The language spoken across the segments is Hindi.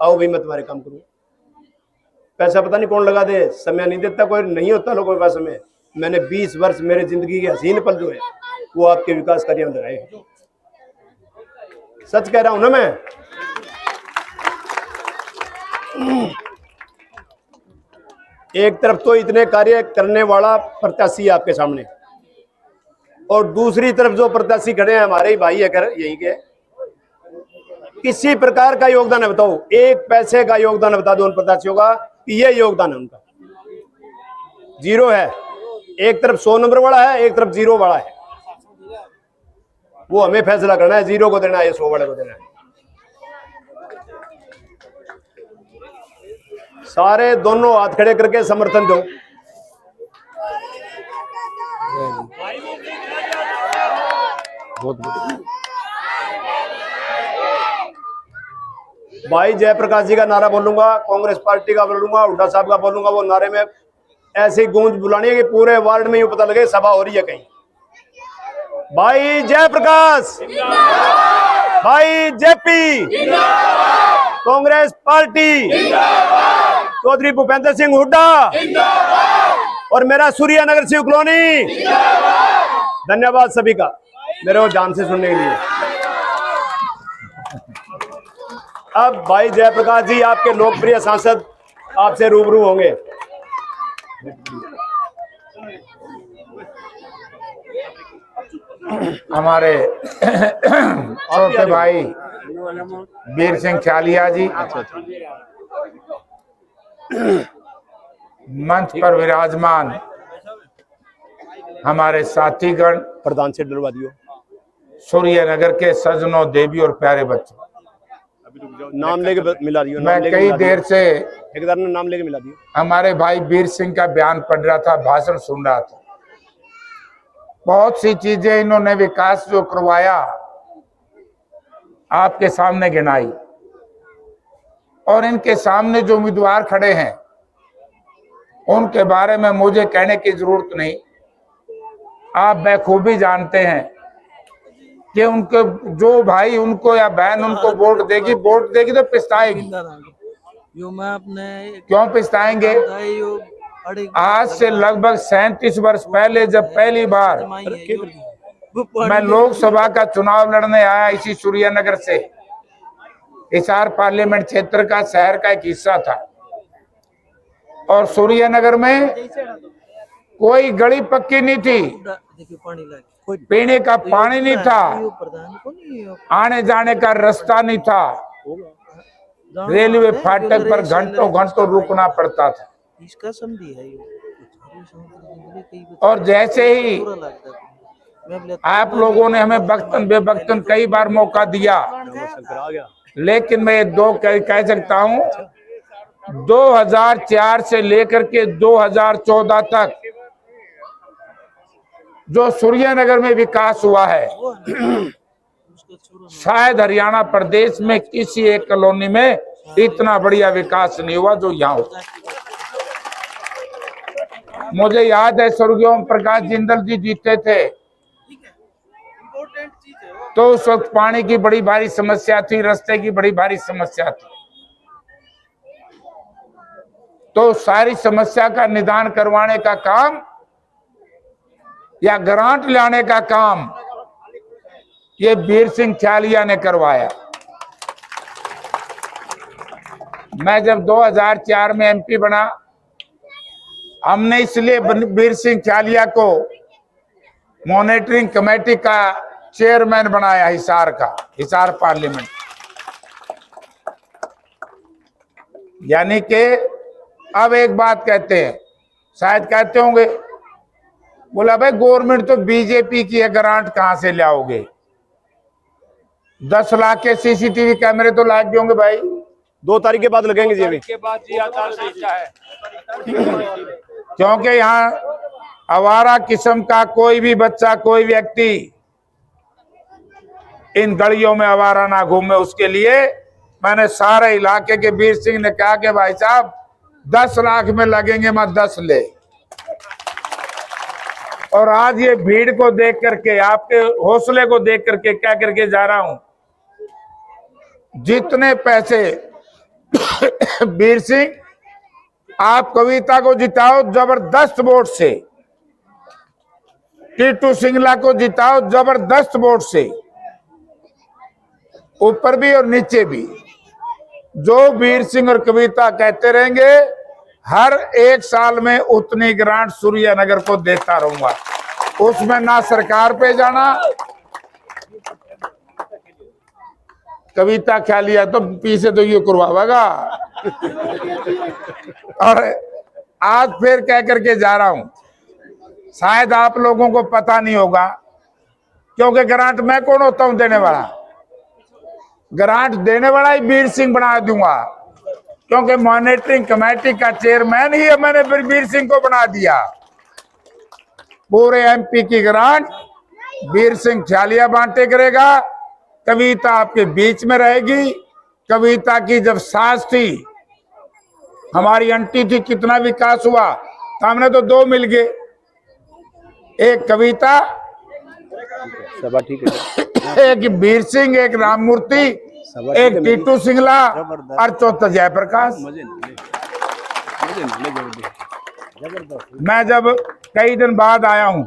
आओ भाई मैं तुम्हारे काम करूँ। पैसा पता नहीं कौन लगा दे, समय नहीं देता कोई, नहीं होता लोगों के पास समय। मैंने 20 वर्ष मेरे जिंदगी के हसीन पल जो है वो आपके विकास कार्यों में लगाए। सच कह रहा हूं ना मैं। एक तरफ तो इतने कार्य करने वाला प्रत्याशी आपके सामने, और दूसरी तरफ जो प्रत्याशी खड़े हैं हमारे ही भाई है कर यही के, किसी प्रकार का योगदान है बताओ, एक पैसे का योगदान है बता दो उन प्रत्याशियों का कि ये योगदान है उनका, जीरो है। एक तरफ 100 नंबर वाला है, एक तरफ जीरो वाला है। वो हमें फैसला करना है, जीरो को देना है या 100 वाले को देना है। सारे दोनों हाथ खड़े करके समर्थन दो। भाई जयप्रकाश जी का नारा बोलूंगा, कांग्रेस पार्टी का बोलूंगा, हुड्डा साहब का बोलूंगा। वो नारे में ऐसी गूंज बुलानी है कि पूरे वार्ड में यूं पता लगे सभा हो रही है कहीं। भाई जयप्रकाश, भाई जेपी, कांग्रेस पार्टी, चौधरी भूपेंद्र सिंह हुड्डा और मेरा सूर्यनगर शिव कॉलोनी। धन्यवाद सभी का मेरे को ध्यान से सुनने के लिए। अब भाई जयप्रकाश जी आपके लोकप्रिय सांसद आपसे रूबरू होंगे। हमारे छोटे भाई वीर सिंह चालिया जी मंच पर विराजमान, हमारे साथीगण, प्रधान से डरवा दियो। सूर्यनगर के सजनों, देवी और प्यारे बच्चों, नाम लेके मिला दियो। मैं कई देर से ठेकेदार ने नाम लेके मिला दियो। हमारे भाई वीर सिंह का बयान पढ़ रहा था, भाषण सुन रहा था। बहुत सी चीजें इन्होंने विकास जो करवाया आपके सामने गिनाई, और इनके सामने जो उम्मीदवार खड़े हैं उनके बारे में मुझे कहने की जरूरत नहीं। आप बखूबी जानते हैं कि उनके जो भाई उनको या बहन उनको वोट देगी तो पिछताएगी। क्यों पिछताएंगे? आज से लगभग 37 वर्ष पहले जब पहली बार मैं लोकसभा का चुनाव लड़ने आया इसी सूर्यनगर से, हिसार पार्लियामेंट क्षेत्र का शहर का एक हिस्सा था, और सूर्यनगर में कोई गली पक्की नहीं थी, पीने का पानी नहीं था, आने जाने का रास्ता नहीं था, रेलवे फाटक पर घंटों घंटों रुकना पड़ता था। इसका समझी है और जैसे ही आप लोगों ने हमें वक्तन बेवक्तन कई बार मौका दिया, लेकिन मैं दो कह सकता हूं, 2004 से लेकर के 2014 तक जो सूर्यनगर में विकास हुआ है, शायद हरियाणा प्रदेश में किसी एक कॉलोनी में इतना बढ़िया विकास नहीं हुआ जो यहाँ हुआ। मुझे याद है स्वर्गीय ओम प्रकाश जिंदल जी जीते थे तो उस वक्त पानी की बड़ी भारी समस्या थी, रास्ते की बड़ी भारी समस्या थी। तो सारी समस्या का निदान करवाने का काम या ग्रांट लाने का काम ये वीर सिंह चालिया ने करवाया। मैं जब 2004 में एमपी बना, हमने इसलिए वीर सिंह चालिया को मॉनिटरिंग कमेटी का चेयरमैन बनाया हिसार पार्लियामेंट। यानी कि अब एक बात कहते हैं, शायद कहते होंगे, बोला भाई गवर्नमेंट तो बीजेपी की है, ग्रांट कहां से लाओगे? 10 लाख के सीसीटीवी कैमरे तो लाग गए होंगे भाई। 2 तारीख के बाद लगेंगे जी, के बाद जी आचार संहिता है। क्योंकि यहाँ आवारा किस्म का कोई भी बच्चा, कोई व्यक्ति इन गलियों में आवारा ना घूमे, उसके लिए मैंने सारे इलाके के वीर सिंह ने कहा कि भाई साहब 10 लाख में लगेंगे, मैं 10 ले। और आज ये भीड़ को देख करके, आपके हौसले को देख करके क्या करके जा रहा हूं, जितने पैसे वीर सिंह आप कविता को जिताओ जबरदस्त वोट से, टीटू सिंगला को जिताओ जबरदस्त वोट से, ऊपर भी और नीचे भी। जो वीर सिंह और कविता कहते रहेंगे, हर एक साल में उतनी ग्रांट सूर्यनगर को देता रहूंगा। उसमें ना सरकार पे जाना। कविता क्या लिया तो पीछे तो ये करवाएगा। और आज फिर कह करके जा रहा हूं, शायद आप लोगों को पता नहीं होगा, क्योंकि ग्रांट मैं कौन होता हूं देने वाला? ग्रांट देने वाला ही वीर सिंह बना दूंगा, क्योंकि मॉनिटरिंग कमेटी का चेयरमैन ही है, मैंने वीर सिंह को बना दिया। पूरे एमपी की ग्रांट वीर सिंह छालिया बांटे करेगा। कविता आपके बीच में रहेगी। कविता की जब सास थी, हमारी आंटी थी, कितना विकास हुआ, सामने तो दो मिल गए, एक कविता, एक वीर सिंह, एक राममूर्ति, एक टीटू सिंगला और चौथा जयप्रकाश। मैं जब कई दिन बाद आया हूं,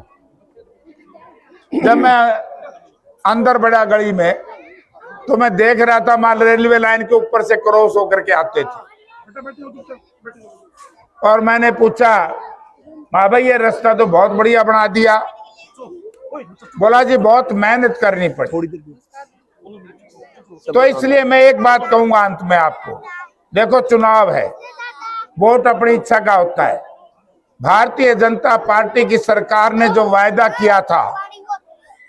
जब मैं अंदर बड़ा गली में, तो मैं देख रहा था माल रेलवे लाइन के ऊपर से क्रॉस होकर के आते थे, और मैंने पूछा, माँ भाई ये रास्ता तो बहुत बढ़िया बना दिया। बोला जी बहुत मेहनत करनी पड़ी। तो इसलिए मैं एक बात कहूंगा अंत में आपको, देखो चुनाव है, वोट अपनी इच्छा का होता है। भारतीय जनता पार्टी की सरकार ने जो वायदा किया था,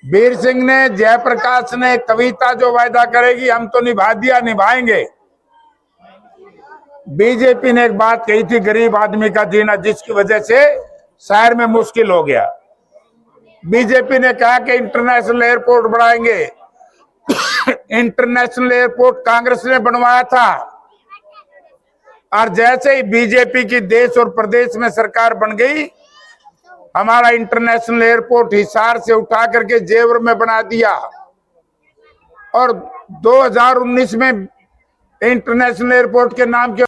वीर सिंह ने, जयप्रकाश ने, कविता जो वायदा करेगी हम तो निभा दिया, निभाएंगे। बीजेपी ने एक बात कही थी, गरीब आदमी का जीना, जिसकी वजह से शहर में मुश्किल हो गया। बीजेपी ने कहा कि इंटरनेशनल एयरपोर्ट बनाएंगे। इंटरनेशनल एयरपोर्ट कांग्रेस ने बनवाया था, और जैसे ही बीजेपी की देश और प्रदेश में सरकार बन गई, हमारा इंटरनेशनल एयरपोर्ट हिसार से उठा करके जेवर में बना दिया, और 2019 में इंटरनेशनल एयरपोर्ट के नाम के